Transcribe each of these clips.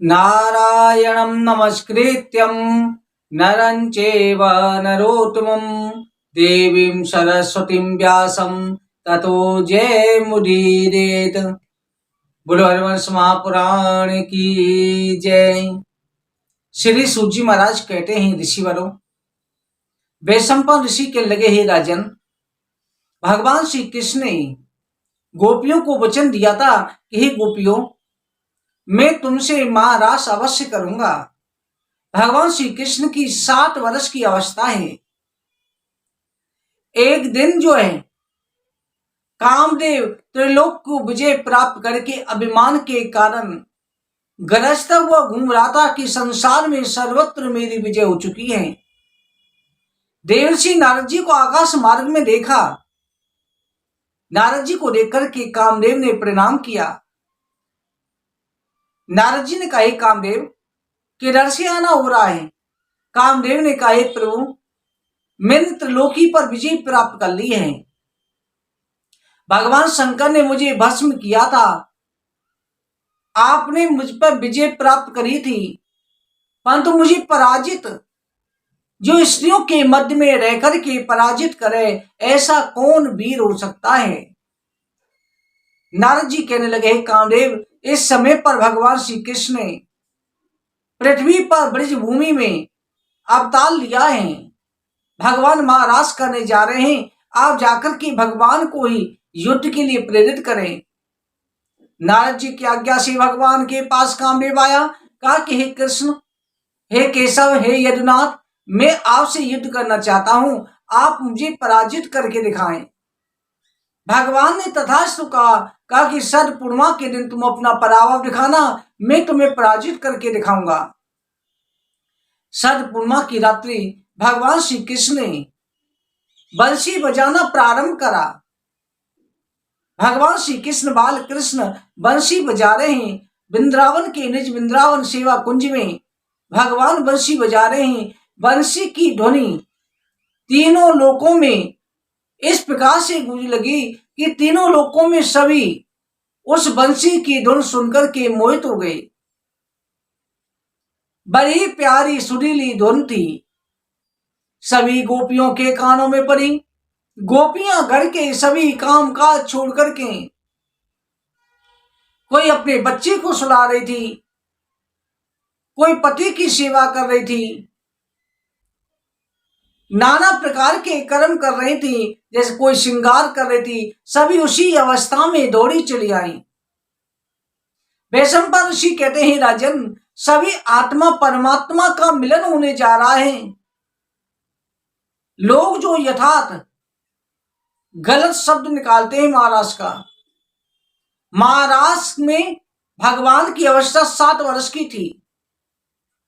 नारायणं नमस्कृत्यं नरं चैव नरोत्तमं देवीं सरस्वतीं व्यासं ततो जयमुदीरयेत्। बोलो हरिवंश महापुराण की जय। श्री सूत जी महाराज कहते हैं, ऋषिवरों, वैशंपायन ऋषि के लगे ही राजन, भगवान श्री कृष्ण ने गोपियों को वचन दिया था कि हे गोपियों, मैं तुमसे महारास अवश्य करूंगा। भगवान श्री कृष्ण की 7 वर्ष की अवस्था है। एक दिन जो है कामदेव त्रिलोक को विजय प्राप्त करके अभिमान के कारण गरजता हुआ घूम रहा था कि संसार में सर्वत्र मेरी विजय हो चुकी है। देवर्षि नारद जी को आकाश मार्ग में देखा। नारद जी को देखकर के कामदेव ने प्रणाम किया। नारद जी ने कहा, कामदेव किधर से आना हो रहा है? कामदेव ने कहा, प्रभु मैंने त्रिलोकी पर विजय प्राप्त कर ली है। भगवान शंकर ने मुझे भस्म किया था, आपने मुझ पर विजय प्राप्त करी थी, परंतु मुझे पराजित, जो स्त्रियों के मध्य में रहकर के पराजित करे, ऐसा कौन वीर हो सकता है? नारद जी कहने लगे, कामदेव इस समय पर भगवान श्री कृष्ण ने पृथ्वी पर ब्रज भूमि में अवतार लिया है। भगवान महाराज करने जा रहे हैं, आप जाकर के भगवान को ही युद्ध के लिए प्रेरित करें। नारद जी की आज्ञा से भगवान के पास कामदेव आया, कहा कि हे कृष्ण, हे केशव, हे यदुनाथ, मैं आपसे युद्ध करना चाहता हूं, आप मुझे पराजित करके दिखाएं। भगवान ने तथास्तु कहा कि शरद पूर्णिमा के दिन तुम अपना पराभव दिखाना, मैं तुम्हें पराजित करके दिखाऊंगा। शरद पूर्णिमा की रात्रि भगवान श्री कृष्ण ने बंसी बजाना प्रारंभ करा। भगवान श्री कृष्ण बाल कृष्ण बंसी बजा रहे हैं। वृंदावन के निज वृंदावन सेवा कुंज में भगवान बंसी बजा रहे हैं। बंसी की ध्वनि तीनों लोकों में इस प्रकार से गूंज लगी कि तीनों लोकों में सभी उस बंसी की धुन सुनकर के मोहित हो गए। बड़ी प्यारी सुरीली धुन थी, सभी गोपियों के कानों में पड़ी। गोपियां घर के सभी काम काज छोड़ करके कोई अपने बच्चे को सुला रही थी, कोई पति की सेवा कर रही थी, नाना प्रकार के कर्म कर रही थी, जैसे कोई श्रृंगार कर रही थी। सभी उसी अवस्था में दौड़ी चली आई। वैशंपायन ऋषि कहते हैं, राजन, सभी आत्मा परमात्मा का मिलन होने जा रहा है। लोग जो यथार्थ गलत शब्द निकालते हैं महाराज का, महाराज में भगवान की अवस्था 7 वर्ष की थी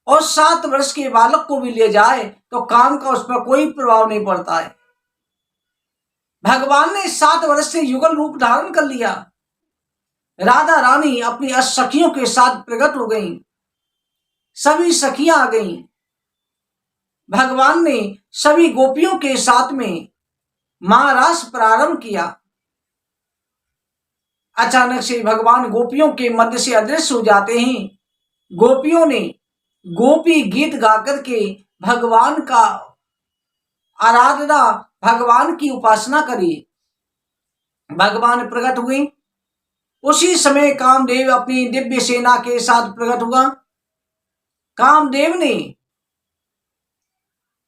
और 7 वर्ष के बालक को भी ले जाए तो काम का उस पर कोई प्रभाव नहीं पड़ता है। भगवान ने 7 वर्ष से युगल रूप धारण कर लिया। राधा रानी अपनी सखियों के साथ प्रकट हो गई, सभी सखियां आ गईं। भगवान ने सभी गोपियों के साथ में महारास प्रारंभ किया। अचानक से भगवान गोपियों के मध्य से अदृश्य हो जाते हैं। गोपियों ने गोपी गीत गाकर के भगवान का आराधना, भगवान की उपासना करी। भगवान प्रकट हुए। उसी समय कामदेव अपनी दिव्य सेना के साथ प्रकट हुआ। कामदेव ने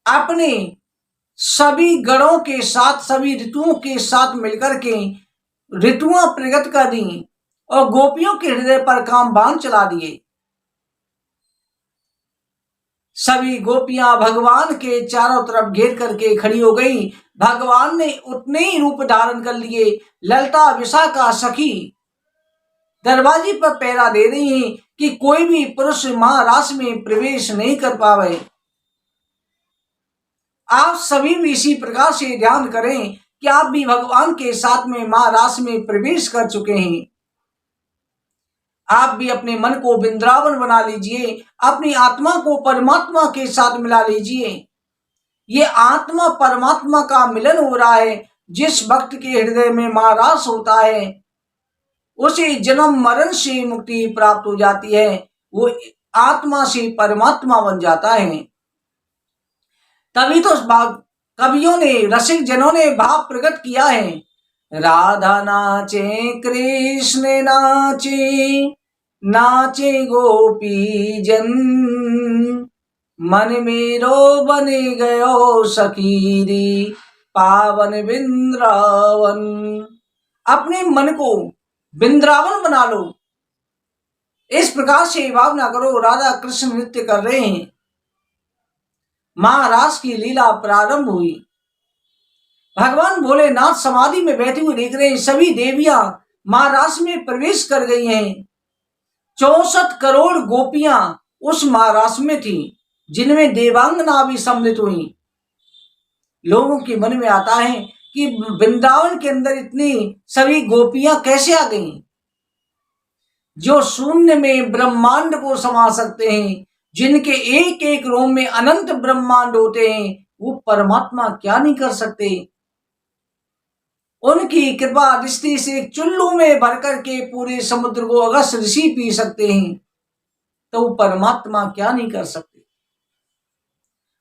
अपने सभी गणों के साथ, सभी ऋतुओं के साथ मिलकर के ऋतुआं प्रकट कर दी और गोपियों के हृदय पर काम बाण चला दिए। सभी गोपियां भगवान के चारों तरफ घेर करके खड़ी हो गई। भगवान ने उतने ही रूप धारण कर लिए। ललता विशाखा सखी दरवाजे पर पहरा दे रही हैं कि कोई भी पुरुष महारास में प्रवेश नहीं कर पावे। आप सभी भी इसी प्रकार से ध्यान करें कि आप भी भगवान के साथ में महारास में प्रवेश कर चुके हैं। आप भी अपने मन को वृंदावन बना लीजिए, अपनी आत्मा को परमात्मा के साथ मिला लीजिए। ये आत्मा परमात्मा का मिलन हो रहा है। जिस भक्त के हृदय में महारास होता है उसे जन्म मरण से मुक्ति प्राप्त हो जाती है। वो आत्मा से परमात्मा बन जाता है। तभी तो कवियों ने, रसिक जनों ने भाव प्रकट किया है। राधा नाचे कृष्ण नाचे, नाचे गोपी जन, मन मेरो बन गयो सखीरी पावन वृंदावन। अपने मन को वृंदावन बना लो, इस प्रकार से भावना करो। राधा कृष्ण नृत्य कर रहे हैं, महारास की लीला प्रारंभ हुई। भगवान भोलेनाथ समाधि में बैठे हुए देख रहे हैं, सभी देवियां महारास में प्रवेश कर गई हैं। 64 करोड़ गोपियां उस महारास में थी, जिनमें देवांगना भी सम्मिलित हुई। लोगों के मन में आता है कि वृंदावन के अंदर इतनी सभी गोपियां कैसे आ गईं? जो शून्य में ब्रह्मांड को समा सकते हैं, जिनके एक एक रोम में अनंत ब्रह्मांड होते हैं, वो परमात्मा क्या नहीं कर सकते? उनकी कृपा दृष्टि से एक चुल्लू में भर करके पूरे समुद्र को अगस्त ऋषि पी सकते हैं, तो वो परमात्मा क्या नहीं कर सकते?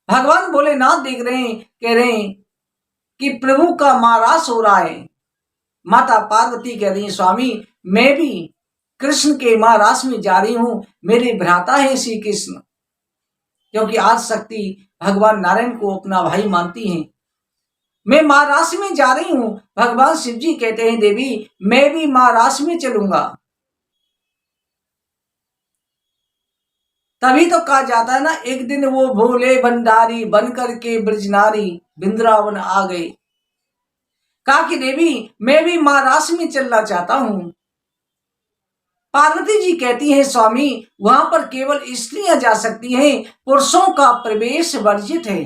भगवान भोलेनाथ देख रहे हैं, कह रहे हैं कि प्रभु का महारास हो रहा है। माता पार्वती कह रही है, स्वामी मैं भी कृष्ण के महारास में जा रही हूं, मेरे भ्राता है श्री कृष्ण। क्योंकि आज शक्ति भगवान नारायण को अपना भाई मानती हैं। मैं महारास में जा रही हूं। भगवान शिव जी कहते हैं, देवी मैं भी महारास में चलूंगा। तभी तो कहा जाता है ना, एक दिन वो भोले भंडारी बन करके ब्रजनारी वृंदावन आ गए। कहा कि देवी मैं भी महारास में चलना चाहता हूं। पार्वती जी कहती हैं, स्वामी वहां पर केवल स्त्रियां जा सकती हैं, पुरुषों का प्रवेश वर्जित है।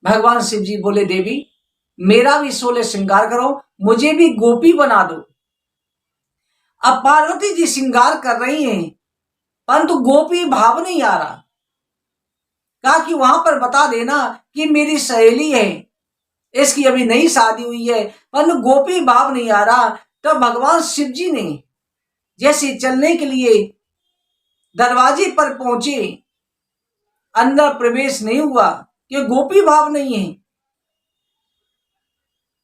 भगवान शिव जी बोले, देवी मेरा भी 16 श्रृंगार करो, मुझे भी गोपी बना दो। अब पार्वती जी श्रृंगार कर रही हैं, परंतु गोपी भाव नहीं आ रहा। कहा कि वहां पर बता देना कि मेरी सहेली है, इसकी अभी नई शादी हुई है, परंतु गोपी भाव नहीं आ रहा। तो भगवान शिव जी ने जैसे चलने के लिए दरवाजे पर पहुंचे, अंदर प्रवेश नहीं हुआ कि गोपी भाव नहीं है।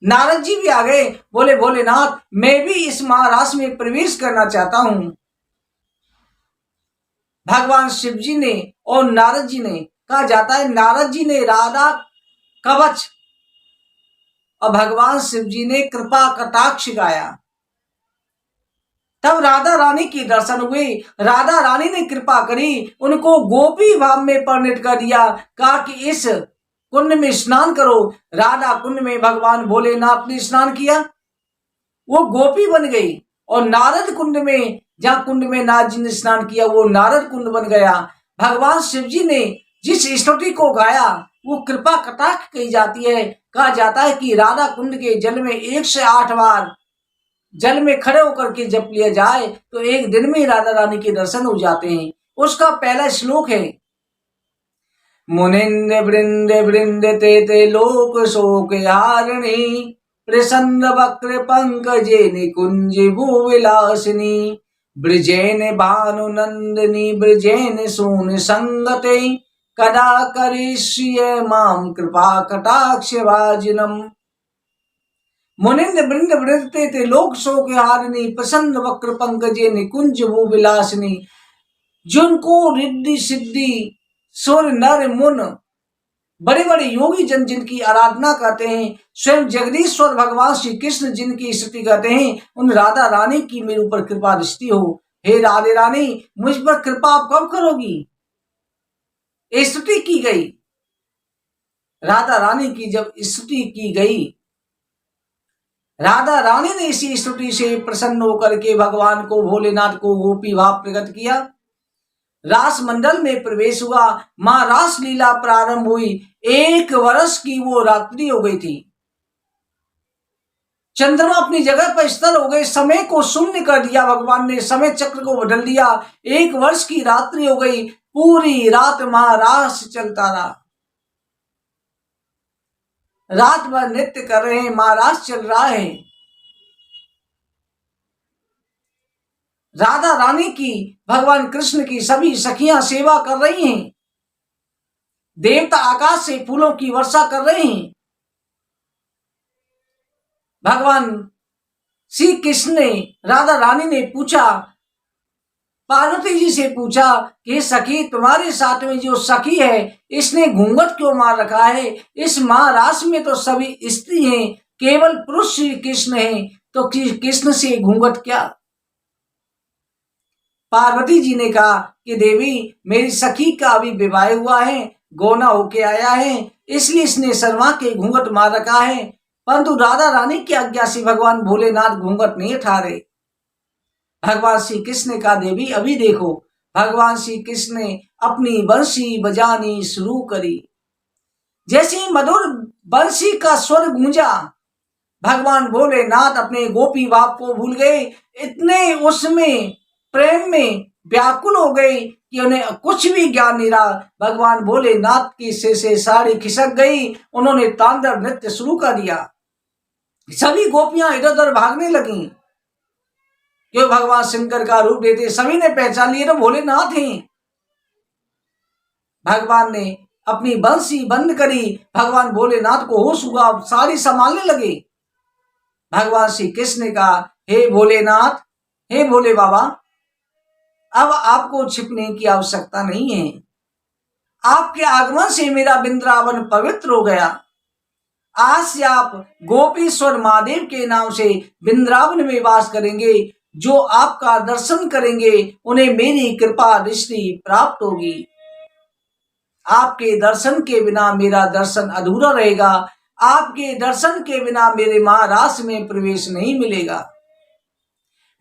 नारद जी भी आ गए, बोले भोलेनाथ मैं भी इस महारास में प्रवेश करना चाहता हूं। भगवान शिव जी ने और नारद जी ने, कहा जाता है नारद जी ने राधा कवच और भगवान शिव जी ने कृपा कटाक्ष गाया। तब राधा रानी की दर्शन हुए, राधा रानी ने कृपा करी, उनको गोपी भाव में परिणत कर दिया। कहा कि इस कुंड में स्नान करो। राधा कुंड में भगवान भोलेनाथ ने स्नान किया, वो गोपी बन गई। और नारद कुंड में, जहां कुंड में नारद जी ने स्नान किया, वो नारद कुंड बन गया। भगवान शिव जी ने जिस स्तुति को गाया वो कृपा कटाक्ष कही जाती है। कहा जाता है कि राधा कुंड के जल में 108 बार जल में खड़े होकर के जप लिया जाए तो एक दिन में राधा रानी के दर्शन हो जाते हैं। उसका पहला श्लोक है, मुनिंद वृंद वृंद ते ते लोक शोक हारिणी, प्रसन्न वक्र पंकजे निकुंज भूविलासिनी, ब्रजेन भानु नंदिनी ब्रजेन सून संगते, कदा करिष्ये माम कृपा कटाक्ष वाजिनम। मुनिंद वृंद वृंदते ते लोक शोक हारिणी, प्रसन्न वक्र पंकजे निकुंज भूविलासिनी। जिनको रिद्धि सिद्धि सुर नर मुन, बड़े बड़े योगी जन जिनकी आराधना करते हैं, स्वयं जगदीश्वर भगवान श्री कृष्ण जिनकी स्तुति करते हैं, उन राधा रानी की मेरे ऊपर कृपा दृष्टि हो। हे राधे रानी मुझ पर कृपा आप कब करोगी? स्तुति की गई, राधा रानी की जब स्तुति की गई, राधा रानी ने इसी स्तुति से प्रसन्न होकर के भगवान को, भोलेनाथ को गोपी भाव प्रकट किया। रास मंडल में प्रवेश हुआ, मां रास लीला प्रारंभ हुई। 1 वर्ष की वो रात्रि हो गई थी। चंद्रमा अपनी जगह पर स्थिर हो गए, समय को शून्य कर दिया भगवान ने, समय चक्र को बदल दिया। 1 वर्ष की रात्रि हो गई, पूरी रात महारास चलता रहा। रात भर नृत्य कर रहे हैं, महारास चल रहा है। राधा रानी की, भगवान कृष्ण की सभी सखियां सेवा कर रही हैं। देवता आकाश से फूलों की वर्षा कर रहे हैं। भगवान श्री कृष्ण ने, राधा रानी ने पूछा, पार्वती जी से पूछा कि सखी, तुम्हारे साथ में जो सखी है इसने घूंघट क्यों मार रखा है? इस महाराष्ट्र में तो सभी स्त्री हैं, केवल पुरुष श्री कृष्ण हैं, तो कृष्ण से घूंघट क्या? पार्वती जी ने कहा कि देवी, मेरी सखी का अभी विवाह हुआ है, गौना होके आया है, इसलिए इसने शर्मा के घूंघट मार रखा है। परंतु राधा रानी की आज्ञा से भगवान भोलेनाथ घूंघट नहीं उठा रहे। भगवान श्री कृष्ण ने कहा, देवी अभी देखो, भगवान श्री कृष्ण ने अपनी बंसी बजानी शुरू करी। जैसे ही मधुर बंसी का स्वर गूंजा, भगवान भोलेनाथ अपने गोपी बाप को भूल गए। इतने उसमें प्रेम में व्याकुल हो गए कि उन्हें कुछ भी ज्ञान नहीं रहा। भगवान भोलेनाथ की सिर से साड़ी खिसक गई। उन्होंने तांडव नृत्य शुरू कर दिया। सभी गोपियां इधर उधर भागने लगी। क्यों भगवान शंकर का रूप लेते सभी ने पहचान लिए तो भोलेनाथ हैं। भगवान ने अपनी बंसी बंद करी। भगवान भोलेनाथ को होश हुआ, साड़ी संभालने लगे। भगवान श्री कृष्ण ने कहा, हे भोलेनाथ, हे भोले बाबा, अब आपको छिपने की आवश्यकता नहीं है। आपके आगमन से मेरा वृंदावन पवित्र हो गया। आज से आप गोपीश्वर महादेव के नाम से वृंदावन में वास करेंगे। जो आपका दर्शन करेंगे उन्हें मेरी कृपा दृष्टि प्राप्त होगी। आपके दर्शन के बिना मेरा दर्शन अधूरा रहेगा। आपके दर्शन के बिना मेरे महाराष्ट्र में प्रवेश नहीं मिलेगा।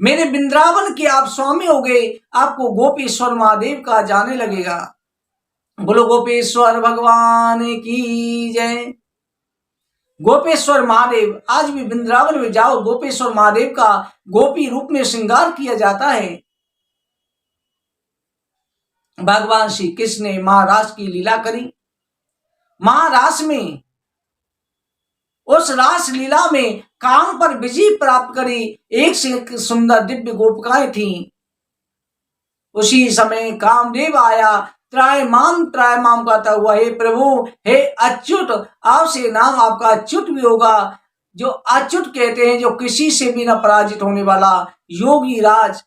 मेरे वृंदावन के आप स्वामी हो गए, आपको गोपेश्वर महादेव का जाने लगेगा। बोलो गोपेश्वर भगवान की जय। गोपेश्वर महादेव, आज भी वृंदावन में जाओ, गोपेश्वर महादेव का गोपी रूप में श्रृंगार किया जाता है। भगवान श्री कृष्ण ने महाराज की लीला करी। महाराज में उस रास लीला में काम पर विजय प्राप्त करी एक से एक सुंदर दिव्य गोपिकाएं थीं। उसी समय कामदेव आया, त्रायमाम कहता हुआ, हे प्रभु, हे अच्युत, आपसे नाम आपका अच्युत भी होगा। जो अच्युत कहते हैं, जो किसी से भी न पराजित होने वाला योगी राज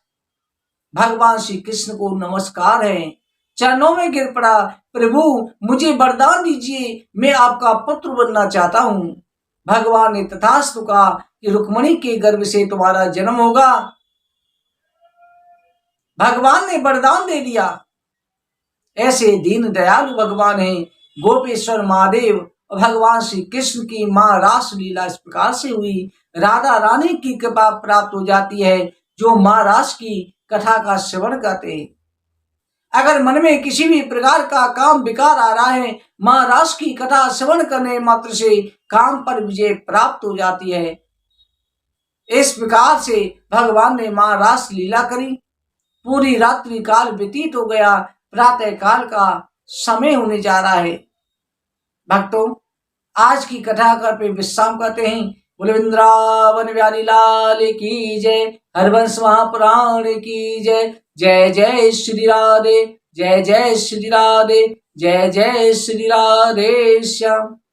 भगवान श्री कृष्ण को नमस्कार है। चरणों में गिर पड़ा, प्रभु मुझे वरदान दीजिए, मैं आपका पुत्र बनना चाहता हूं। भगवान ने तथास्तु कहा कि रुक्मणी के गर्भ से तुम्हारा जन्म होगा। भगवान ने वरदान दे दिया। ऐसे दीन दयालु भगवान हैं गोपेश्वर महादेव। भगवान श्री कृष्ण की मां रास लीला इस प्रकार से हुई। राधा रानी की कृपा प्राप्त हो जाती है जो मां रास की कथा का श्रवण करते हैं। अगर मन में किसी भी प्रकार का काम विकार आ रहा है, महाराज की कथा श्रवण करने मात्र से काम पर विजय प्राप्त हो जाती है। इस प्रकार से भगवान ने महाराज लीला करी। पूरी रात्रि काल व्यतीत हो गया, प्रातः काल का समय होने जा रहा है। भक्तों, आज की कथा कर पे विश्राम करते हैं। बोले वृंदावन बिहारी लाल की जय, हरवंश महापुराण की जय। जय जय श्री राधे, जय जय श्री राधे, जय जय श्री राधे श्याम।